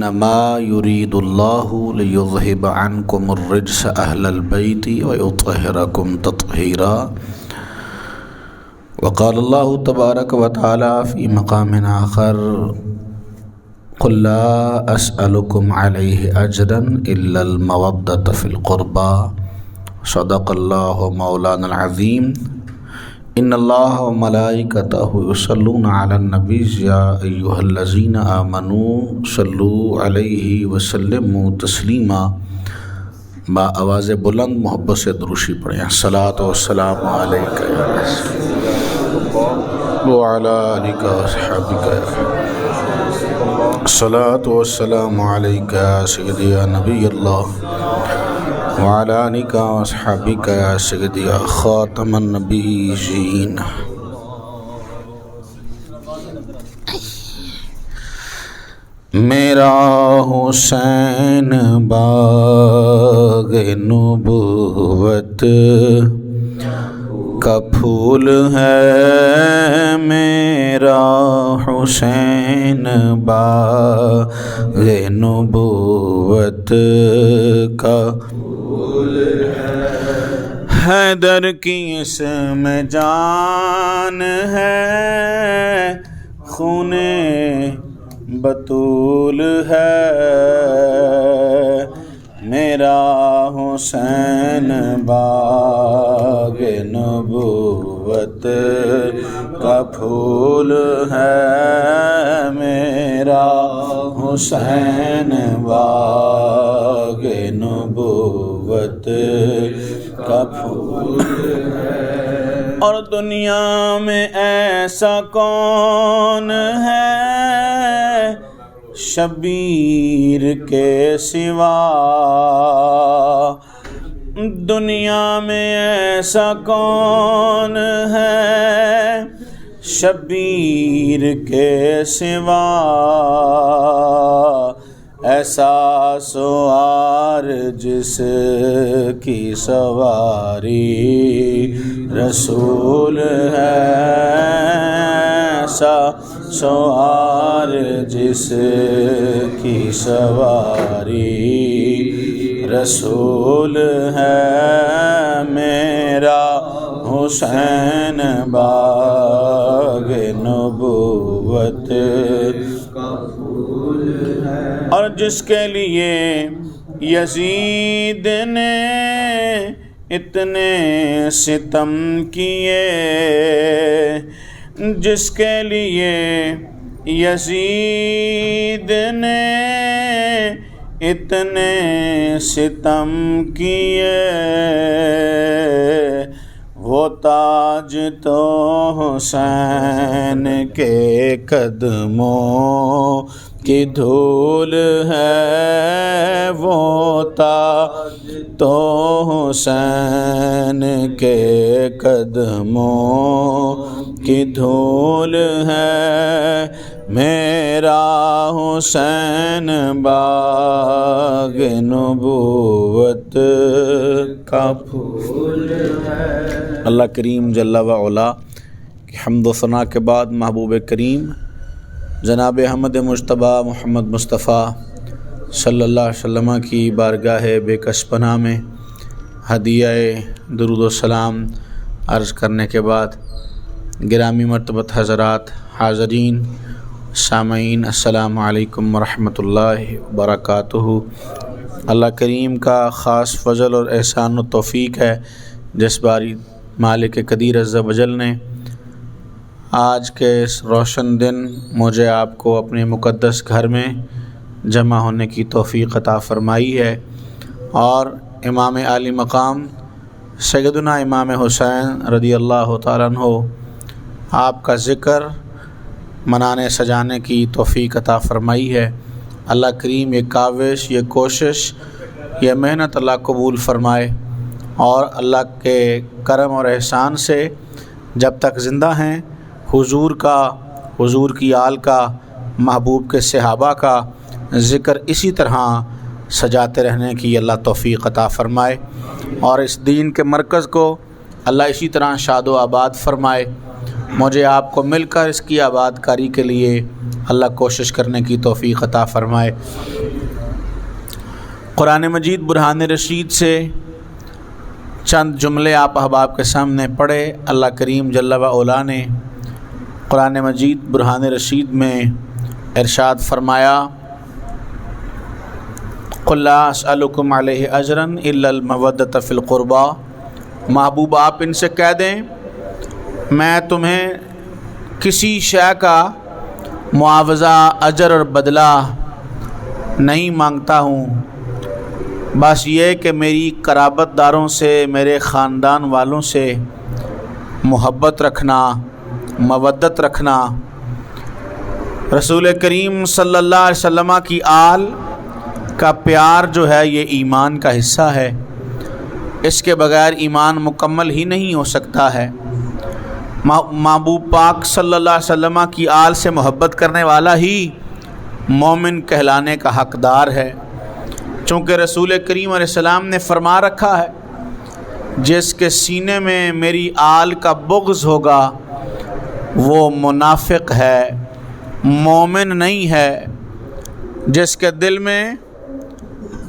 ما يريد الله ليذهب عنكم الرجس أهل البيت ويطهركم تطهيرا. وقال الله تبارك وتعالى في مقام آخر: قل لا أسألكم عليه أجرا إلا المودة في القربى. صدق الله مولانا العظيم. ان اللہ وملائکتہ یصلون علی النبی یا ایھا الذین آمنوا صلوا علیہ وسلموا تسلیما. با آواز بلند محبت سے دروشی پڑھیں. الصلاۃ والسلام علیک یا رسول اللہ وعلی آلک واصحابک. الصلاۃ والسلام علیک یا سیدی یا نبی اللہ وعلی آلک واصحابک یا سیدی یا خاتم النبیین. میرا حسین باغ نبوت کا پھول ہے. میرا حسین باغ نبوت کا حیدر کی اس میں جان ہے، خون بطول ہے. میرا حسین باغ نبوت کا پھول ہے. میرا حسین باغ نبوت کا پھول ہے. اور دنیا میں ایسا کون ہے شبیر کے سوا؟ دنیا میں ایسا کون ہے شبیر کے سوا؟ ایسا سوار جس کی سواری رسول ہے. ایسا سوار جس کی سواری رسول ہے. میرا حسین باغ نبوت کا پھول ہے. اور جس کے لیے یزید نے اتنے ستم کیے، جس کے لیے یزید نے اتنے ستم کیے، وہ تاج تو حسین کے قدموں کی دھول ہے. وہ تاج تو حسین کے قدموں کی دھول ہے. میرا حسین باغ نبوت کا پھول ہے. اللہ کریم جل وعلا کی حمد و ثنا کے بعد محبوب کریم جناب احمد مجتبیٰ محمد مصطفیٰ صلی اللہ علیہ وسلم کی بارگاہ بے کس پناہ میں ہدیہ درود و سلام عرض کرنے کے بعد، گرامی مرتبت حضرات، حاضرین، سامعین، السلام علیکم ورحمۃ اللہ وبرکاتہ. اللہ کریم کا خاص فضل اور احسان و توفیق ہے جس باری مالک قدیر عز و جل نے آج کے اس روشن دن مجھے آپ کو اپنے مقدس گھر میں جمع ہونے کی توفیق عطا فرمائی ہے، اور امام عالی مقام سیدنا امام حسین رضی اللہ تعالیٰ عنہ آپ کا ذکر منانے سجانے کی توفیق عطا فرمائی ہے. اللہ کریم یہ کاوش، یہ کوشش، یہ محنت اللہ قبول فرمائے، اور اللہ کے کرم اور احسان سے جب تک زندہ ہیں حضور کا، حضور کی آل کا، محبوب کے صحابہ کا ذکر اسی طرح سجاتے رہنے کی اللہ توفیق عطا فرمائے، اور اس دین کے مرکز کو اللہ اسی طرح شاد و آباد فرمائے. مجھے آپ کو مل کر اس کی آباد کاری کے لیے اللہ کوشش کرنے کی توفیق عطا فرمائے۔ قرآن مجید برہان رشید سے چند جملے آپ احباب کے سامنے پڑھے۔ اللہ کریم جل و علا نے قرآن مجید برہان رشید میں ارشاد فرمایا، قُلْ لَا أَسْأَلُكُمْ عَلَيْهِ أَجْرًا إِلَّا الْمَوَدَّةَ فِي الْقُرْبَى، محبوب آپ ان سے کہہ دیں میں تمہیں کسی شے کا معاوضہ، اجر اور بدلہ نہیں مانگتا ہوں، بس یہ کہ میری قرابت داروں سے، میرے خاندان والوں سے محبت رکھنا، مودت رکھنا۔ رسول کریم صلی اللہ علیہ وسلم کی آل کا پیار جو ہے یہ ایمان کا حصہ ہے، اس کے بغیر ایمان مکمل ہی نہیں ہو سکتا ہے۔ محبوب پاک صلی اللہ علیہ وسلم کی آل سے محبت کرنے والا ہی مومن کہلانے کا حقدار ہے، چونکہ رسول کریم علیہ السلام نے فرما رکھا ہے جس کے سینے میں میری آل کا بغض ہوگا وہ منافق ہے، مومن نہیں ہے۔ جس کے دل میں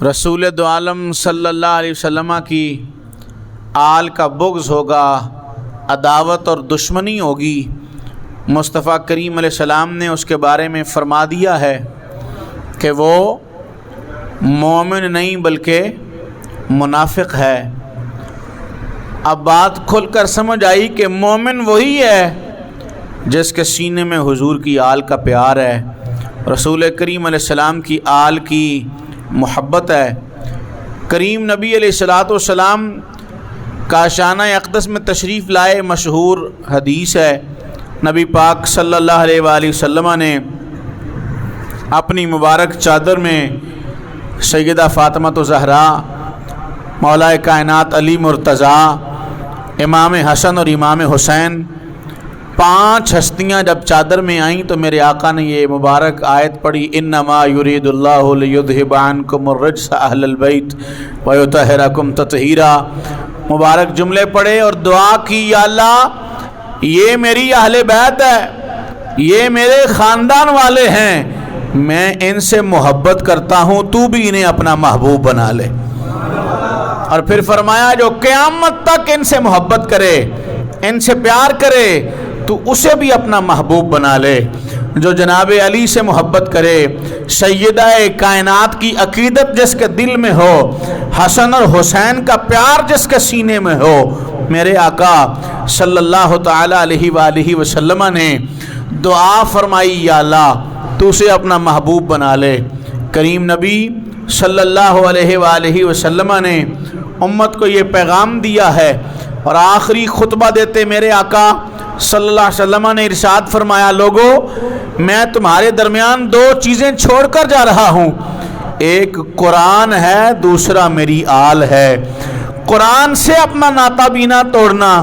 رسول دو عالم صلی اللہ علیہ وسلم کی آل کا بغض ہوگا، عداوت اور دشمنی ہوگی، مصطفیٰ کریم علیہ السلام نے اس کے بارے میں فرما دیا ہے کہ وہ مومن نہیں بلکہ منافق ہے۔ اب بات کھل کر سمجھ آئی کہ مومن وہی ہے جس کے سینے میں حضور کی آل کا پیار ہے، رسول کریم علیہ السلام کی آل کی محبت ہے۔ کریم نبی علیہ الصلوۃ والسلام کاشانہ اقدس میں تشریف لائے، مشہور حدیث ہے، نبی پاک صلی اللہ علیہ وآلہ وسلم نے اپنی مبارک چادر میں سیدہ فاطمہ زہرا، مولا کائنات علی مرتضیٰ، امام حسن اور امام حسین، 5 ہستیاں جب چادر میں آئیں تو میرے آقا نے یہ مبارک آیت پڑھی، انما یرید اللہ لیذھب عنکم الرجس اہل البیت ویطہرکم تطہیرا، مبارک جملے پڑھے اور دعا کی، یا اللہ یہ میری اہل بیت ہے، یہ میرے خاندان والے ہیں، میں ان سے محبت کرتا ہوں، تو بھی انہیں اپنا محبوب بنا لے۔ اور پھر فرمایا جو قیامت تک ان سے محبت کرے، ان سے پیار کرے، تو اسے بھی اپنا محبوب بنا لے۔ جو جناب علی سے محبت کرے، سیدہ کائنات کی عقیدت جس کے دل میں ہو، حسن اور حسین کا پیار جس کے سینے میں ہو، میرے آقا صلی اللہ تعالی علیہ وآلہ وسلم نے دعا فرمائی، یا اللہ تو اسے اپنا محبوب بنا لے۔ کریم نبی صلی اللہ علیہ وآلہ وسلم نے امت کو یہ پیغام دیا ہے، اور آخری خطبہ دیتے میرے آقا صلی اللہ علیہ وسلم نے ارشاد فرمایا، لوگو میں تمہارے درمیان 2 چیزیں چھوڑ کر جا رہا ہوں، ایک قرآن ہے، دوسرا میری آل ہے۔ قرآن سے اپنا ناتا بینا توڑنا،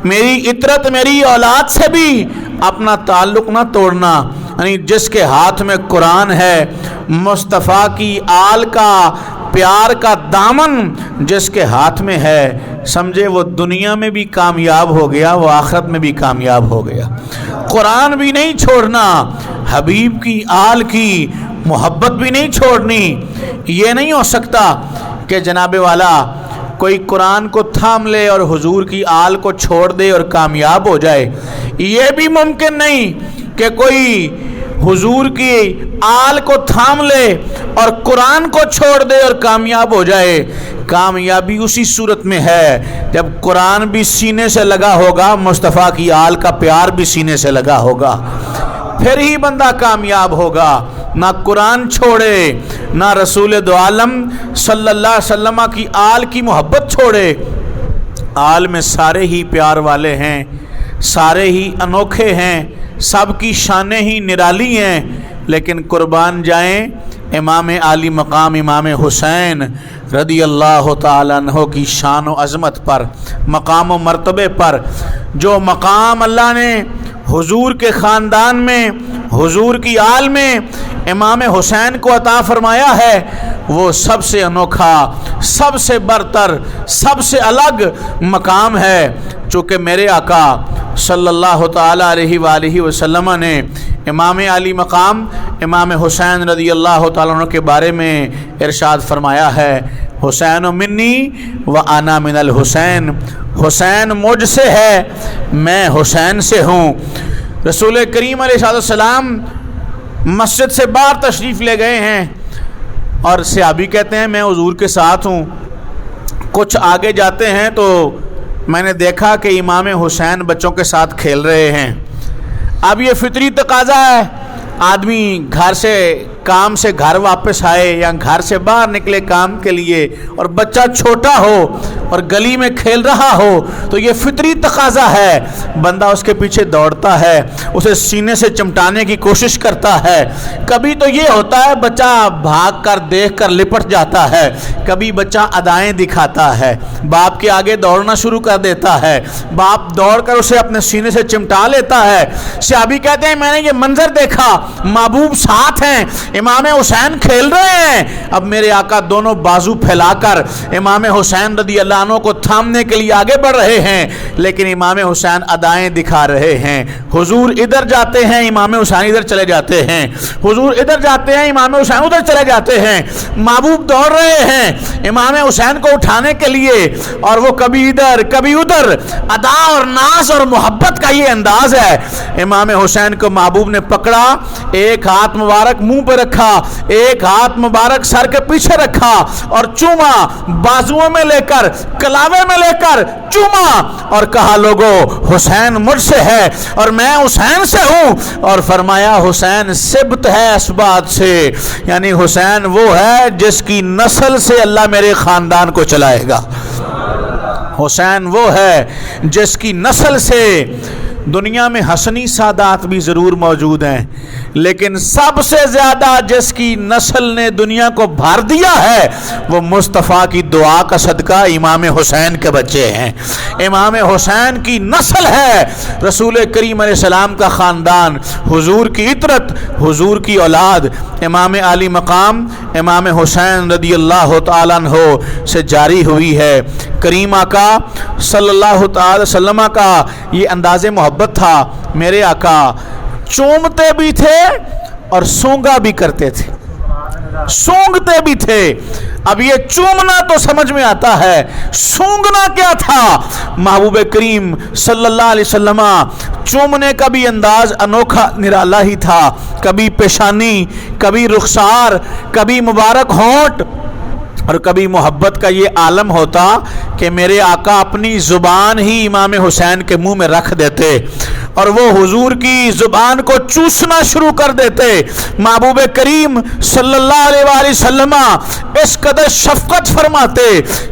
میری اطرت، میری اولاد سے بھی اپنا تعلق نہ توڑنا، یعنی جس کے ہاتھ میں قرآن ہے، مصطفیٰ کی آل کا پیار کا دامن جس کے ہاتھ میں ہے، سمجھے وہ دنیا میں بھی کامیاب ہو گیا، وہ آخرت میں بھی کامیاب ہو گیا۔ قرآن بھی نہیں چھوڑنا، حبیب کی آل کی محبت بھی نہیں چھوڑنی۔ یہ نہیں ہو سکتا کہ جناب والا کوئی قرآن کو تھام لے اور حضور کی آل کو چھوڑ دے اور کامیاب ہو جائے۔ یہ بھی ممکن نہیں کہ کوئی حضور کی آل کو تھام لے اور قرآن کو چھوڑ دے اور کامیاب ہو جائے۔ کامیابی اسی صورت میں ہے جب قرآن بھی سینے سے لگا ہوگا، مصطفیٰ کی آل کا پیار بھی سینے سے لگا ہوگا، پھر ہی بندہ کامیاب ہوگا۔ نہ قرآن چھوڑے، نہ رسول دو عالم صلی اللہ علیہ وسلم کی آل کی محبت چھوڑے۔ آل میں سارے ہی پیار والے ہیں، سارے ہی انوکھے ہیں، سب کی شانیں ہی نرالی ہیں، لیکن قربان جائیں امام عالی مقام امام حسین رضی اللہ تعالیٰ عنہ کی شان و عظمت پر، مقام و مرتبے پر۔ جو مقام اللہ نے حضور کے خاندان میں، حضور کی آل میں امام حسین کو عطا فرمایا ہے، وہ سب سے انوکھا، سب سے برتر، سب سے الگ مقام ہے، چونکہ میرے آقا صلی اللہ تعالی علیہ وآلہ وسلم نے امام علی مقام امام حسین رضی اللہ تعالیٰ عنہ کے بارے میں ارشاد فرمایا ہے، حسین منی و انا من الحسین، حسین مجھ سے ہے، میں حسین سے ہوں۔ رسول کریم علیہ السلام مسجد سے باہر تشریف لے گئے ہیں اور صحابی کہتے ہیں میں حضور کے ساتھ ہوں۔ کچھ آگے جاتے ہیں تو میں نے دیکھا کہ امام حسین بچوں کے ساتھ کھیل رہے ہیں۔ اب یہ فطری تقاضا ہے، آدمی گھر سے کام سے گھر واپس آئے یا گھر سے باہر نکلے کام کے لیے اور بچہ چھوٹا ہو اور گلی میں کھیل رہا ہو تو یہ فطری تقاضا ہے، بندہ اس کے پیچھے دوڑتا ہے، اسے سینے سے چمٹانے کی کوشش کرتا ہے۔ کبھی تو یہ ہوتا ہے بچہ بھاگ کر دیکھ کر لپٹ جاتا ہے، کبھی بچہ ادائیں دکھاتا ہے، باپ کے آگے دوڑنا شروع کر دیتا ہے، باپ دوڑ کر اسے اپنے سینے سے چمٹا لیتا ہے۔ صحابی کہتے ہیں میں نے یہ منظر دیکھا، محبوب ساتھ ہیں، امام حسین کھیل رہے ہیں، اب میرے آقا دونوں بازو پھیلا کر امام حسین رضی اللہ عنہ کو تھامنے کے لیے آگے بڑھ رہے ہیں، لیکن امام حسین ادائیں دکھا رہے ہیں۔ حضور ادھر جاتے ہیں، امام حسین ادھر چلے جاتے ہیں، حضور ادھر جاتے ہیں، امام حسین ادھر چلے جاتے ہیں۔ محبوب دوڑ رہے ہیں امام حسین کو اٹھانے کے لیے اور وہ کبھی ادھر کبھی ادھر، ادا اور ناز اور محبت کا یہ انداز ہے۔ امام حسین کو محبوب نے پکڑا، ایک ہاتھ مبارک منہ پہ رکھا، ایک ہاتھ مبارک سر کے پیچھے رکھا اور چوما، بازوؤں میں لے کر کلاوے میں لے کر چوما اور کہا لوگو حسین مجھ سے ہے اور میں حسین سے ہوں، اور فرمایا حسین سبت ہے اسبات سے، یعنی حسین وہ ہے جس کی نسل سے اللہ میرے خاندان کو چلائے گا، حسین وہ ہے جس کی نسل سے دنیا میں حسنی سادات بھی ضرور موجود ہیں، لیکن سب سے زیادہ جس کی نسل نے دنیا کو بھر دیا ہے وہ مصطفیٰ کی دعا کا صدقہ امام حسین کے بچے ہیں۔ امام حسین کی نسل ہے رسول کریم علیہ السلام کا خاندان، حضور کی عطرت، حضور کی اولاد امام علی مقام امام حسین رضی اللہ تعالیٰ عنہ سے جاری ہوئی ہے۔ کریم آقا صلی اللہ تعالی وسلم کا یہ انداز محبت تھا، میرے آقا چومتے بھی تھے اور سونگا بھی کرتے تھے، سونگتے بھی تھے۔ اب یہ چومنا تو سمجھ میں آتا ہے، سونگنا کیا تھا؟ محبوب کریم صلی اللہ علیہ وسلم چومنے کا بھی انداز انوکھا نرالا ہی تھا، کبھی پیشانی، کبھی رخسار، کبھی مبارک ہونٹ اور کبھی محبت کا یہ عالم ہوتا کہ میرے آقا اپنی زبان ہی امام حسین کے منہ میں رکھ دیتے اور وہ حضور کی زبان کو چوسنا شروع کر دیتے۔ محبوب کریم صلی اللہ علیہ وآلہ وسلم اس قدر شفقت فرماتے،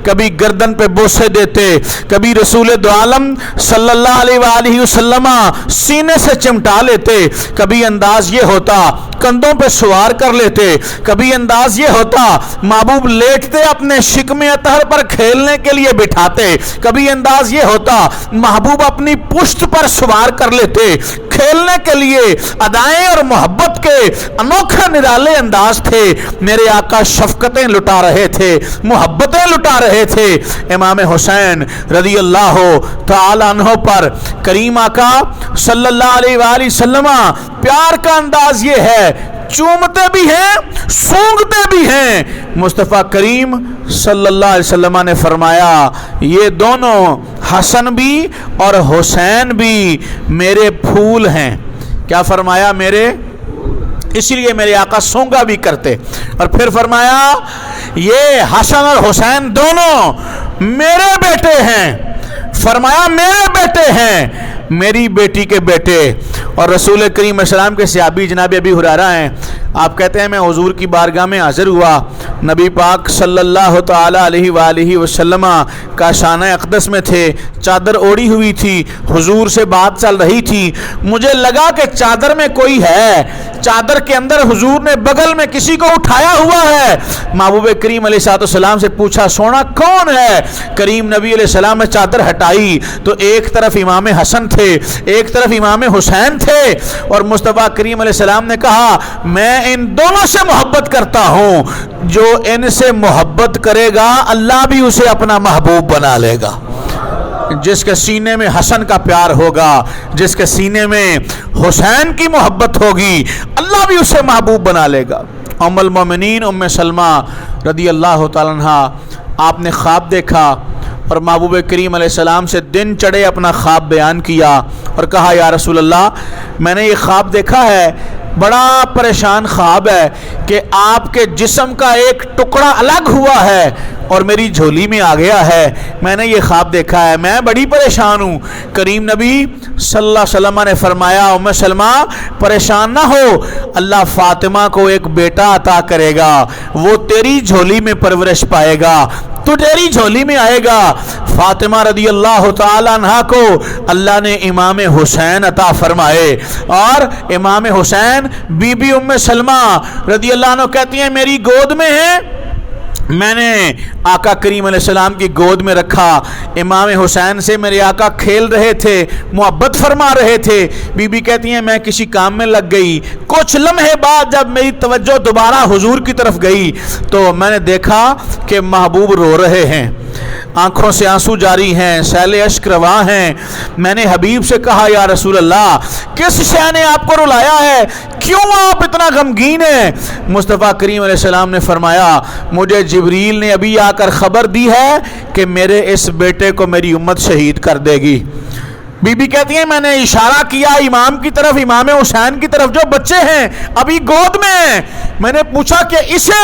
کبھی گردن پہ بوسے دیتے، کبھی رسول دو عالم صلی اللہ علیہ وآلہ وسلم سینے سے چمٹا لیتے، کبھی انداز یہ ہوتا کندھوں پہ سوار کر لیتے، کبھی انداز یہ ہوتا محبوب لیٹتے اپنے شکم اطہر پر کھیلنے کے لیے بٹھاتے، کبھی انداز یہ ہوتا محبوب اپنی پشت پر سوار کر لیتے کھیلنے کے لیے۔ ادائیں اور محبت کے انوکھے نرالے انداز تھے، میرے آقا شفقتیں لٹا رہے تھے، محبتیں لٹا رہے تھے امام حسین رضی اللہ تعالی عنہ پر۔ کریم آقا صلی اللہ علیہ وآلہ وسلم پیار کا انداز یہ ہے، چومتے بھی ہیں سونگتے بھی ہیں۔ مصطفیٰ کریم صلی اللہ علیہ وسلم نے فرمایا یہ دونوں حسن بھی اور حسین بھی میرے پھول ہیں۔ کیا فرمایا؟ میرے، اسی لیے میرے آقا سونگا بھی کرتے، اور پھر فرمایا یہ حسن اور حسین دونوں میرے بیٹے ہیں، فرمایا میرے بیٹے ہیں، میری بیٹی کے بیٹے۔ اور رسول کریم علیہ السلام کے صحابی جناب ابی ہریرہ ہیں، آپ کہتے ہیں میں حضور کی بارگاہ میں حاضر ہوا، نبی پاک صلی اللہ تعالی علیہ وآلہ وسلم کا شانہ اقدس میں تھے، چادر اوڑی ہوئی تھی، حضور سے بات چل رہی تھی، مجھے لگا کہ چادر میں کوئی ہے، چادر کے اندر حضور نے بغل میں کسی کو اٹھایا ہوا ہے۔ محبوب کریم علیہ السلام سے پوچھا سونا کون ہے؟ کریم نبی علیہ السلام نے چادر ہٹائی تو ایک طرف امام حسن تھے، ایک طرف امام حسین تھے، اور مصطفیٰ کریم علیہ السلام نے کہا میں ان دونوں سے محبت کرتا ہوں، جو ان سے محبت کرے گا اللہ بھی اسے اپنا محبوب بنا لے گا۔ جس کے سینے میں حسن کا پیار ہوگا، جس کے سینے میں حسین کی محبت ہوگی، اللہ بھی اسے محبوب بنا لے گا۔ ام المومنین ام سلمہ رضی اللہ تعالیٰ عنہ، آپ نے خواب دیکھا اور محبوب کریم علیہ السلام سے دن چڑھے اپنا خواب بیان کیا اور کہا یا رسول اللہ میں نے یہ خواب دیکھا ہے، بڑا پریشان خواب ہے کہ آپ کے جسم کا ایک ٹکڑا الگ ہوا ہے اور میری جھولی میں آ گیا ہے، میں نے یہ خواب دیکھا ہے، میں بڑی پریشان ہوں۔ کریم نبی صلی اللہ علیہ وسلم نے فرمایا ام سلمہ پریشان نہ ہو، اللہ فاطمہ کو ایک بیٹا عطا کرے گا، وہ تیری جھولی میں پرورش پائے گا، تو تیری جھولی میں آئے گا۔ فاطمہ رضی اللہ تعالیٰ عنہ کو اللہ نے امام حسین عطا فرمائے، اور امام حسین بی بی ام سلمہ رضی اللہ عنہ کہتی ہیں میری گود میں ہے، میں نے آقا کریم علیہ السلام کی گود میں رکھا، امام حسین سے میرے آقا کھیل رہے تھے، محبت فرما رہے تھے۔ بی بی کہتی ہیں میں کسی کام میں لگ گئی، کچھ لمحے بعد جب میری توجہ دوبارہ حضور کی طرف گئی تو میں نے دیکھا کہ محبوب رو رہے ہیں، آنکھوں سے آنسو جاری ہیں، سیل اشک رواں ہیں۔ میں نے حبیب سے کہا یا رسول اللہ کس شے نے آپ کو رلایا ہے، کیوں آپ اتنا غمگین ہیں؟ مصطفیٰ کریم علیہ السلام نے فرمایا مجھے جبریل نے ابھی آ کر خبر دی ہے کہ میرے اس بیٹے کو میری امت شہید کر دے گی۔ بی بی کہتی ہیں میں نے اشارہ کیا امام کی طرف، امام حسین کی طرف، جو بچے ہیں ابھی گود میں، میں نے پوچھا کہ اسے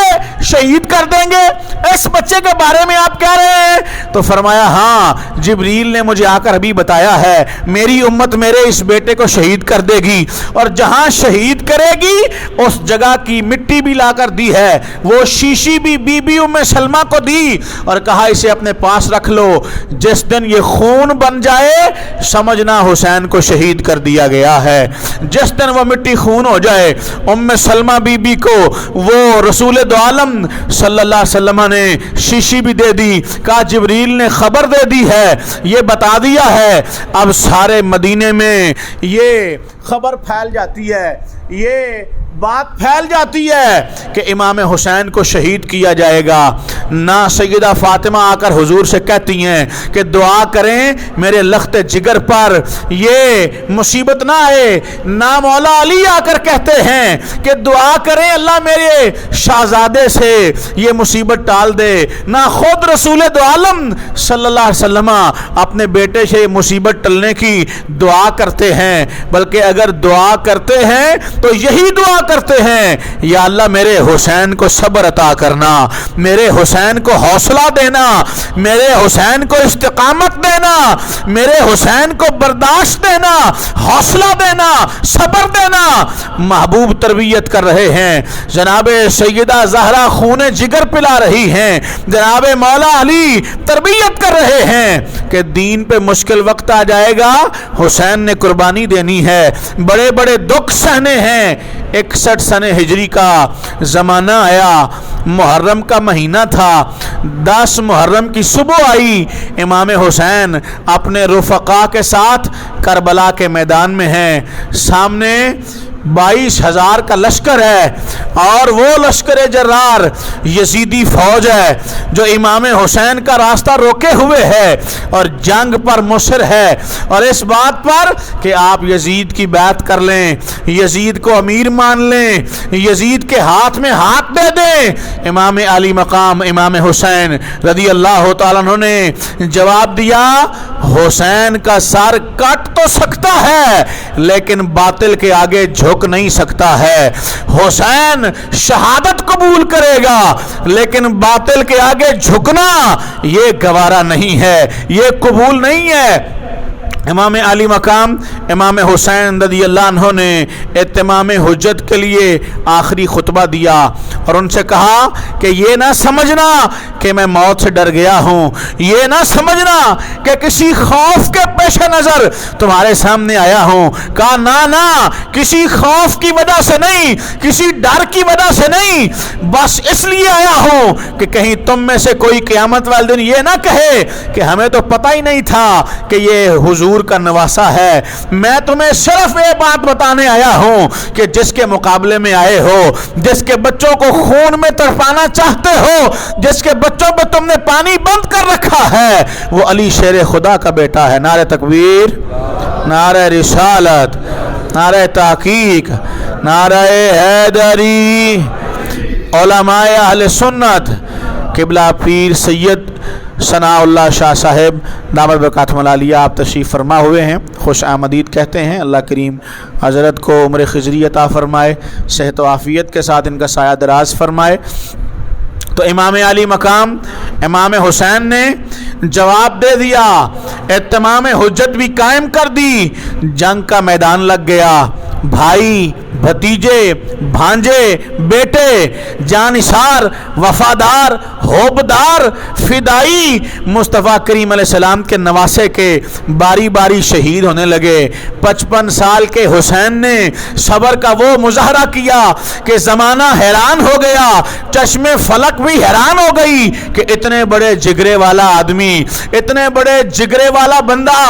شہید کر دیں گے، اس بچے کے بارے میں آپ کہہ رہے ہیں؟ تو فرمایا ہاں جبریل نے مجھے آ کر ابھی بتایا ہے میری امت میرے اس بیٹے کو شہید کر دے گی، اور جہاں شہید کرے گی اس جگہ کی مٹی بھی لا کر دی ہے، وہ شیشی بھی بی بی ام سلمہ کو دی اور کہا اسے اپنے پاس رکھ لو، جس دن یہ خون بن جائے سمجھنا حسین کو شہید کر دیا گیا ہے، جس دن وہ مٹی خون ہو جائے۔ ام سلمہ بی بی کو وہ رسول دو عالم صلی اللہ علیہ وسلم نے شیشی بھی دے دی، کہا جبریل نے خبر دے دی ہے، یہ بتا دیا ہے۔ اب سارے مدینے میں یہ خبر پھیل جاتی ہے، یہ بات پھیل جاتی ہے کہ امام حسین کو شہید کیا جائے گا۔ نہ سیدہ فاطمہ آ کر حضور سے کہتی ہیں کہ دعا کریں میرے لخت جگر پر یہ مصیبت نہ آئے، نہ مولا علی آ کر کہتے ہیں کہ دعا کریں اللہ میرے شہزادے سے یہ مصیبت ٹال دے، نہ خود رسول دو عالم صلی اللہ علیہ وسلم اپنے بیٹے سے مصیبت ٹلنے کی دعا کرتے ہیں، بلکہ اگر دعا کرتے ہیں تو یہی دعا کرتے ہیں یا اللہ میرے حسین کو صبر عطا کرنا، میرے حسین کو حوصلہ دینا، میرے حسین کو استقامت دینا، میرے حسین کو برداشت دینا، حوصلہ دینا، صبر دینا۔ محبوب تربیت کر رہے ہیں، جناب سیدہ زہرا خون جگر پلا رہی ہیں، جناب مولا علی تربیت کر رہے ہیں کہ دین پہ مشکل وقت آ جائے گا، حسین نے قربانی دینی ہے، بڑے بڑے دکھ سہنے ہیں۔ 61 سنہ ہجری کا زمانہ آیا، محرم کا مہینہ تھا، 10 محرم کی صبح آئی، امام حسین اپنے رفقا کے ساتھ کربلا کے میدان میں ہیں، سامنے 22,000 کا لشکر ہے، اور وہ لشکر جرار یزیدی فوج ہے جو امام حسین کا راستہ روکے ہوئے ہے اور جنگ پر مصر ہے، اور اس بات پر کہ آپ یزید کی بیعت کر لیں، یزید کو امیر مان لیں، یزید کے ہاتھ میں ہاتھ دے دیں۔ امام علی مقام امام حسین رضی اللہ تعالیٰ عنہ نے جواب دیا حسین کا سر کٹ تو سکتا ہے لیکن باطل کے آگے جھک نہیں سکتا ہے، حسین شہادت قبول کرے گا لیکن باطل کے آگے جھکنا یہ گوارا نہیں ہے، یہ قبول نہیں ہے۔ امام علی مقام امام حسین رضی اللہ عنہ نے اتمام حجت کے لیے آخری خطبہ دیا اور ان سے کہا کہ یہ نہ سمجھنا کہ میں موت سے ڈر گیا ہوں، یہ نہ سمجھنا کہ کسی خوف کے پیش نظر تمہارے سامنے آیا ہوں، کہا نہ کسی خوف کی وجہ سے نہیں، کسی ڈر کی وجہ سے نہیں، بس اس لیے آیا ہوں کہ کہیں تم میں سے کوئی قیامت والے دن یہ نہ کہے کہ ہمیں تو پتہ ہی نہیں تھا کہ یہ حضور حضور کا نواسا ہے۔ میں تمہیں صرف یہ بات بتانے آیا ہوں کہ جس کے مقابلے میں آئے ہو، جس کے بچوں کو خون میں تڑپانا چاہتے ہو، جس کے بچوں پہ تم نے پانی بند کر رکھا ہے، وہ علی شیر خدا کا بیٹا ہے۔ نعرہ تکبیر، نعرہ رسالت، نعرہ تحقیق، نعرہ حیدری۔ علماء اہل سنت قبلہ پیر سید ثناء اللہ شاہ صاحب دامت برکاتہم العالیہ آپ تشریف فرما ہوئے ہیں، خوش آمدید کہتے ہیں۔ اللہ کریم حضرت کو عمر خضری عطا فرمائے، صحت و عافیت کے ساتھ ان کا سایہ دراز فرمائے۔ تو امام علی مقام امام حسین نے جواب دے دیا، اتمام حجت بھی قائم کر دی، جنگ کا میدان لگ گیا۔ بھائی، بھتیجے، بھانجے، بیٹے، جانثار، وفادار، ہوبدار، فدائی مصطفیٰ کریم علیہ السلام کے نواسے کے باری باری شہید ہونے لگے۔ 55 سال کے حسین نے صبر کا وہ مظاہرہ کیا کہ زمانہ حیران ہو گیا، چشم فلک بھی حیران ہو گئی کہ اتنے بڑے جگرے والا آدمی، اتنے بڑے جگرے والا بندہ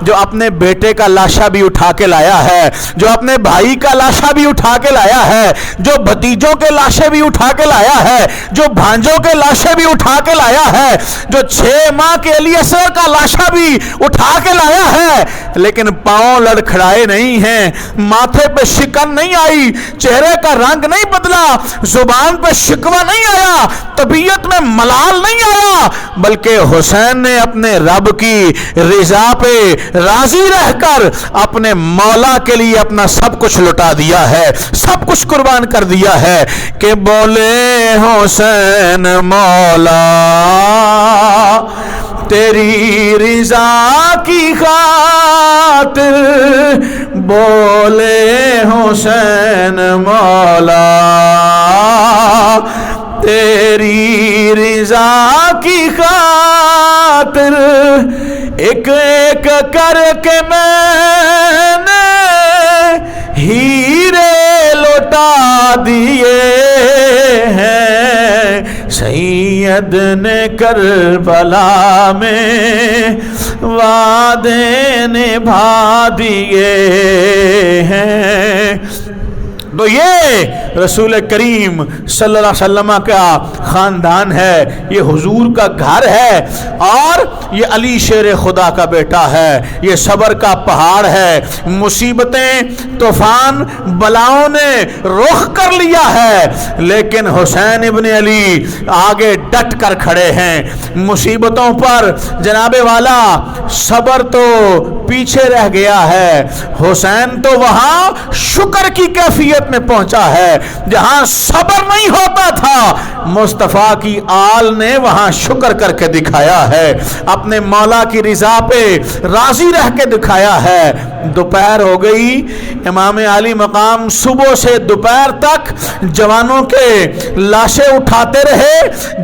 جو اپنے بیٹے کا لاشا بھی اٹھا کے لایا ہے، جو اپنے بھائی کا لاشا بھی اٹھا کے لایا ہے، جو بھتیجوں کے لاشے بھی اٹھا کے لایا ہے، جو بھانجوں کے لاشے بھی اٹھا کے لایا ہے، جو 6 ماہ کے علی اصغر کا لاشا بھی اٹھا کے لایا ہے، لیکن پاؤں لڑکھڑائے نہیں ہیں، ماتھے پہ شکن نہیں آئی، چہرے کا رنگ نہیں بدلا، زبان پہ شکوہ نہیں آیا، طبیعت میں ملال نہیں آیا، بلکہ حسین نے اپنے رب کی رضا پہ راضی رہ کر اپنے مولا کے لیے اپنا سب کچھ لٹا دیا ہے، سب کچھ قربان کر دیا ہے کہ بولے حسین مولا تیری رضا کی خاطر، بولے حسین مولا تیری رضا کی خاطر، ایک ایک کر کے میں نے ہیرے لوٹا دیے ہیں، سید نے کربلا میں وعدے نبھا دیے ہیں۔ تو یہ رسول کریم صلی اللہ علیہ وسلم کا خاندان ہے، یہ حضور کا گھر ہے، اور یہ علی شیر خدا کا بیٹا ہے، یہ صبر کا پہاڑ ہے۔ مصیبتیں، طوفان، بلاؤں نے رخ کر لیا ہے، لیکن حسین ابن علی آگے ڈٹ کر کھڑے ہیں۔ مصیبتوں پر جناب والا صبر تو پیچھے رہ گیا ہے، حسین تو وہاں شکر کی کیفیت میں پہنچا ہے، جہاں صبر نہیں ہوتا تھا مصطفیٰ کی آل نے وہاں شکر کر کے دکھایا ہے، اپنے مولا کی رضا پہ راضی رہ کے دکھایا ہے۔ دوپہر ہو گئی، امام علی مقام صبح سے دوپہر تک جوانوں کے لاشیں اٹھاتے رہے،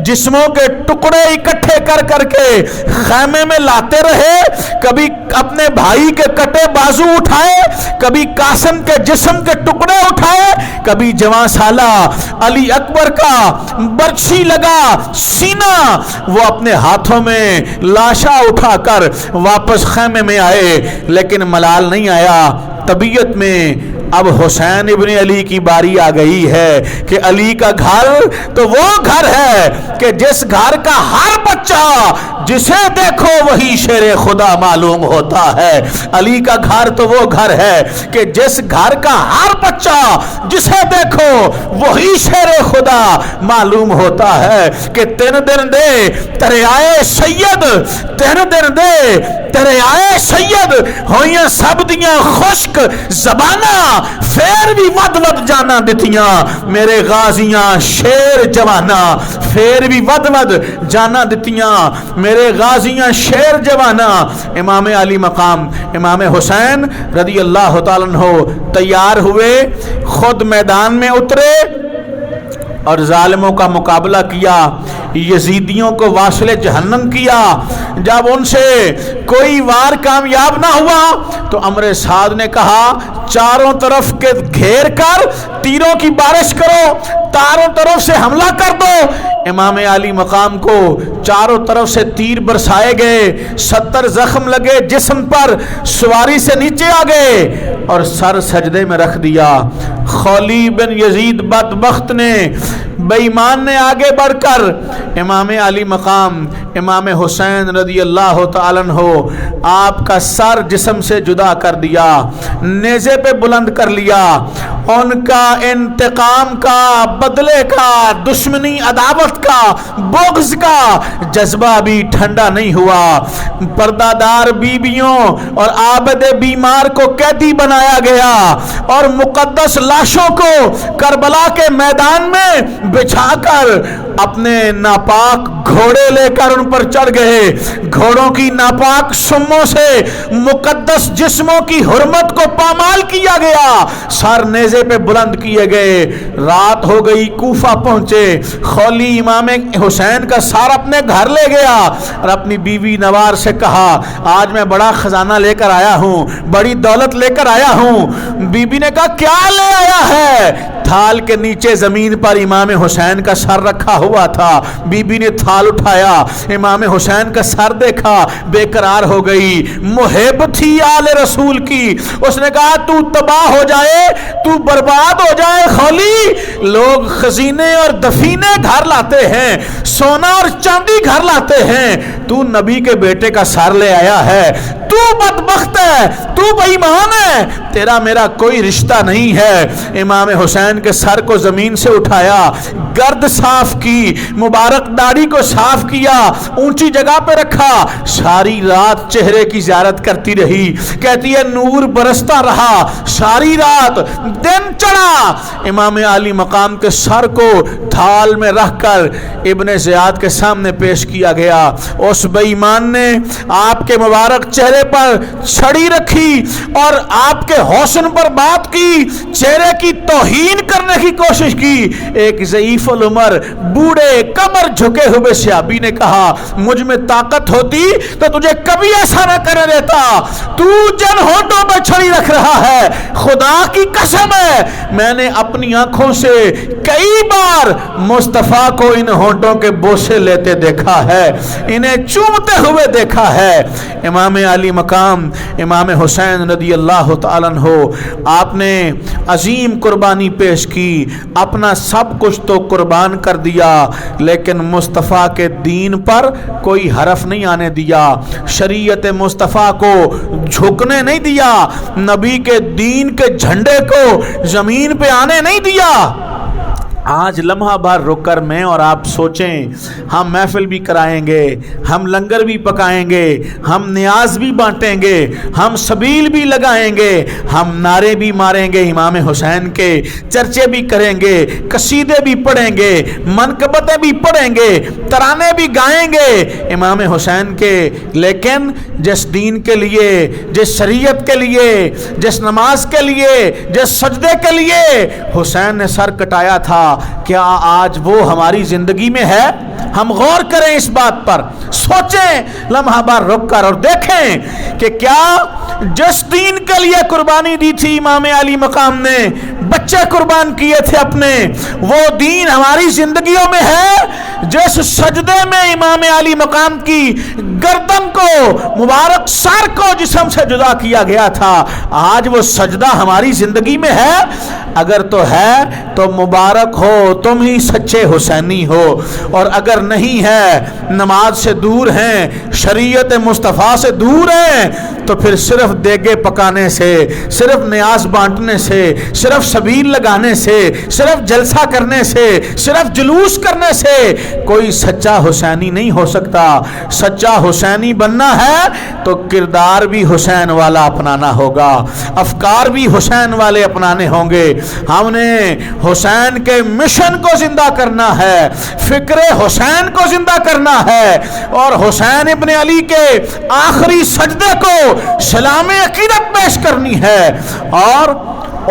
جسموں کے ٹکڑے اکٹھے کر کر کے خیمے میں لاتے رہے، کبھی اپنے بھائی کے کٹے بازو اٹھائے، کبھی قاسم کے جسم کے ٹکڑے اٹھائے، کبھی جوان سالہ علی اکبر کا برچھی لگا سینہ، وہ اپنے ہاتھوں میں لاشا اٹھا کر واپس خیمے میں آئے، لیکن ملال نہیں آیا۔ طبیعت میں اب حسین ابن علی کی باری آ گئی ہے کہ علی کا گھر تو وہ گھر ہے کہ جس گھر کا ہر بچہ جسے دیکھو وہی شیر خدا معلوم ہوتا ہے۔ علی کا گھر تو وہ گھر ہے کہ جس گھر کا ہر بچہ جسے دیکھو وہی شیر خدا معلوم ہوتا ہے کہ 3 دن دے تیرے آئے سید، 3 دن دے تیرے آئے سید، ہوئیاں سب دیاں خشک زبانہ، پھر بھی ود ود جانا دتیاں میرے غازیاں شیر جوانا، پھر بھی ود ود جانا دتیاں میرے غازیاں شیر جوانا۔ امام علی مقام امام حسین رضی اللہ تعالیٰ عنہ تیار ہوئے، خود میدان میں اترے اور ظالموں کا مقابلہ کیا، یزیدیوں کو واصل جہنم کیا۔ جب ان سے کوئی وار کامیاب نہ ہوا تو امر سعد نے کہا چاروں طرف کے گھیر کر تیروں کی بارش کرو، چاروں طرف سے حملہ کر دو، امام علی مقام کو چاروں طرف سے تیر برسائے گئے، 70 زخم لگے جسم پر، سواری سے نیچے آ گئے اور سر سجدے میں رکھ دیا۔ خولی بن یزید بدبخت نے، بے ایمان نے آگے بڑھ کر امام علی مقام امام حسین رضی اللہ تعالیٰ عنہ آپ کا سر جسم سے جدا کر دیا، نیزے پہ بلند کر لیا۔ ان کا انتقام کا، بدلے کا، دشمنی عداوت کا، بغض کا جذبہ بھی ٹھنڈا نہیں ہوا۔ پردہ دار بیویوں اور عابد بیمار کو قیدی بنایا گیا اور مقدس لاشوں کو کربلا کے میدان میں بچھا کر اپنے ناپاک گھوڑے لے کر ان پر چڑھ گئے۔ گھوڑوں کی ناپاک سموں سے مقدس جسموں کی حرمت کو پامال کیا گیا، سر نیزے پہ بلند کیے گئے۔ رات ہو گئی، کوفہ پہنچے، خولی امام حسین کا سر اپنے گھر لے گیا اور اپنی بیوی نوار سے کہا آج میں بڑا خزانہ لے کر آیا ہوں، بڑی دولت لے کر آیا ہوں۔ بیوی نے کہا کیا لے آیا ہے؟ تھال کے نیچے زمین پر امام حسین کا سر رکھا ہوا تھا۔ بی بی نے تھال اٹھایا، امام حسین کا سر دیکھا، بے قرار ہو گئی۔ محب تھی آل رسول کی، اس نے کہا تو تباہ ہو جائے، تو برباد ہو جائے خولی۔ لوگ خزینے اور دفینے گھر لاتے ہیں، سونا اور چاندی گھر لاتے ہیں، تو نبی کے بیٹے کا سر لے آیا ہے، تو بدبخت ہے، تو بے ایمان ہے، تیرا میرا کوئی رشتہ نہیں ہے۔ امام حسین کے سر کو زمین سے اٹھایا، گرد صاف کی، مبارک داڑھی کو صاف کیا، اونچی جگہ پہ رکھا، ساری رات چہرے کی زیارت کرتی رہی۔ کہتی ہے نور برستا رہا ساری رات، دن چڑھا، امام علی مقام کے سر کو تھال میں رکھ کر ابن زیاد کے سامنے پیش کیا گیا۔ اس بے ایمان نے آپ کے مبارک چہرے پر چھڑی رکھی اور آپ کے حسن پر بات کی، چہرے کی توہین کرنے کی کوشش کی۔ ایک ضعیف العمر بوڑھے کمر جھکے ہوئے صحابی نے کہا مجھ میں طاقت ہوتی تو تجھے کبھی ایسا نہ کرنے دیتا، تو جن ہونٹوں پہ چھڑی رکھ رہا ہے، خدا کی قسم ہے میں نے اپنی آنکھوں سے کئی بار مصطفیٰ کو ان ہونٹوں کے بوسے لیتے دیکھا ہے، انہیں چومتے ہوئے دیکھا ہے۔ امام علی مقام امام حسین رضی اللہ تعالیٰ عنہ آپ نے عظیم قربانی پیش کی، اپنا سب کچھ تو قربان کر دیا لیکن مصطفیٰ کے دین پر کوئی حرف نہیں آنے دیا، شریعت مصطفیٰ کو جھکنے نہیں دیا، نبی کے دین کے جھنڈے کو زمین پہ آنے نہیں دیا۔ آج لمحہ بھر رک کر میں اور آپ سوچیں، ہم محفل بھی کرائیں گے، ہم لنگر بھی پکائیں گے، ہم نیاز بھی بانٹیں گے، ہم سبیل بھی لگائیں گے، ہم نعرے بھی ماریں گے، امام حسین کے چرچے بھی کریں گے، قصیدے بھی پڑھیں گے، منقبتیں بھی پڑھیں گے، ترانے بھی گائیں گے امام حسین کے، لیکن جس دین کے لیے، جس شریعت کے لیے، جس نماز کے لیے، جس سجدے کے لیے حسین نے سر کٹایا تھا، کیا آج وہ ہماری زندگی میں ہے؟ ہم غور کریں اس بات پر، سوچیں لمحہ بار رک کر اور دیکھیں کہ کیا جس دین کے لیے قربانی دی تھی امام علی مقام نے، بچے قربان کیے تھے اپنے، وہ دین ہماری زندگیوں میں ہے؟ جس سجدے میں امام علی مقام کی گردن کو، مبارک سر کو جسم سے جدا کیا گیا تھا، آج وہ سجدہ ہماری زندگی میں ہے؟ اگر تو ہے تو مبارک ہو، تم ہی سچے حسینی ہو، اور اگر نہیں ہے، نماز سے دور ہیں، شریعت مصطفیٰ سے دور ہیں، تو پھر صرف دیگے پکانے سے، صرف نیاز بانٹنے سے، صرف سبیل لگانے سے، صرف جلسہ کرنے سے، صرف جلوس کرنے سے کوئی سچا حسینی نہیں ہو سکتا۔ سچا حسینی بننا ہے تو کردار بھی حسین والا اپنانا ہوگا، افکار بھی حسین والے اپنانے ہوں گے۔ ہم نے حسین کے مشن کو زندہ کرنا ہے، فکر حسین کو زندہ کرنا ہے، اور حسین ابن علی کے آخری سجدے کو سلام عقیدت پیش کرنی ہے، اور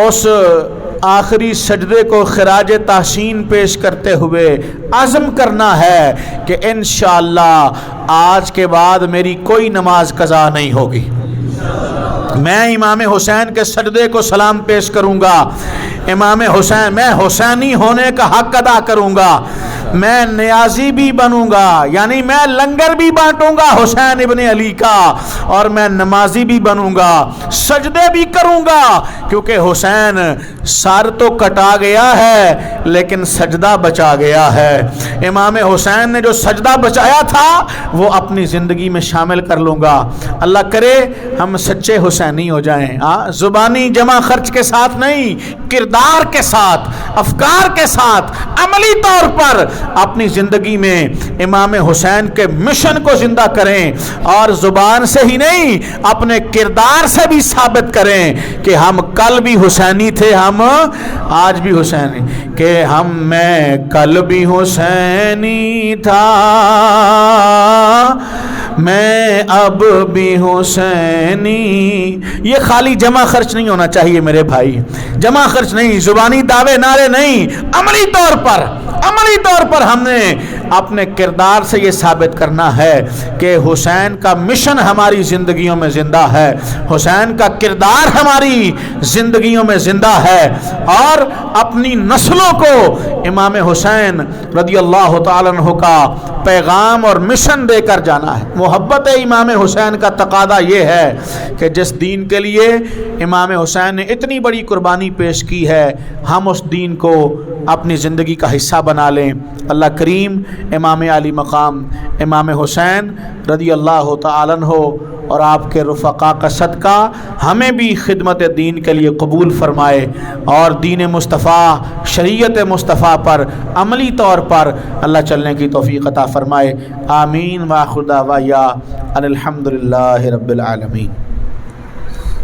اس آخری سجدے کو خراج تحسین پیش کرتے ہوئے عزم کرنا ہے کہ انشاءاللہ آج کے بعد میری کوئی نماز قضا نہیں ہوگی۔ میں امام حسین کے سجدے کو سلام پیش کروں گا، امام حسین، میں حسینی ہونے کا حق ادا کروں گا، میں نیازی بھی بنوں گا، یعنی میں لنگر بھی بانٹوں گا حسین ابن علی کا، اور میں نمازی بھی بنوں گا، سجدے بھی کروں گا، کیونکہ حسین سر تو کٹا گیا ہے لیکن سجدہ بچا گیا ہے۔ امام حسین نے جو سجدہ بچایا تھا وہ اپنی زندگی میں شامل کر لوں گا۔ اللہ کرے ہم سچے حسینی ہو جائیں، زبانی جمع خرچ کے ساتھ نہیں، کردار کے ساتھ، افکار کے ساتھ، عملی طور پر اپنی زندگی میں امام حسین کے مشن کو زندہ کریں، اور زبان سے ہی نہیں اپنے کردار سے بھی ثابت کریں کہ ہم کل بھی حسینی تھے، ہم آج بھی حسینی، کہ میں کل بھی حسینی تھا، میں اب بھی حسینی۔ یہ خالی جمع خرچ نہیں ہونا چاہیے میرے بھائی، جمع خرچ نہیں، زبانی دعوے نعرے نہیں، عملی طور پر ہم نے اپنے کردار سے یہ ثابت کرنا ہے کہ حسین کا مشن ہماری زندگیوں میں زندہ ہے، حسین کا کردار ہماری زندگیوں میں زندہ ہے، اور اپنی نسلوں کو امام حسین رضی اللہ تعالیٰ عنہ کا پیغام اور مشن دے کر جانا ہے۔ محبت امام حسین کا تقاضا یہ ہے کہ جس دین کے لیے امام حسین نے اتنی بڑی قربانی پیش کی ہے، ہم اس دین کو اپنی زندگی کا حصہ بنا لیں۔ اللہ کریم امام علی مقام امام حسین رضی اللہ تعالیٰ عنہ اور آپ کے رفقا کا صدقہ ہمیں بھی خدمت دین کے لیے قبول فرمائے، اور دین مصطفیٰ، شریعت مصطفیٰ پر عملی طور پر اللہ چلنے کی توفیق عطا فرمائے۔ آمین۔ وآخر دعوانا ان الحمد للہ رب العالمین۔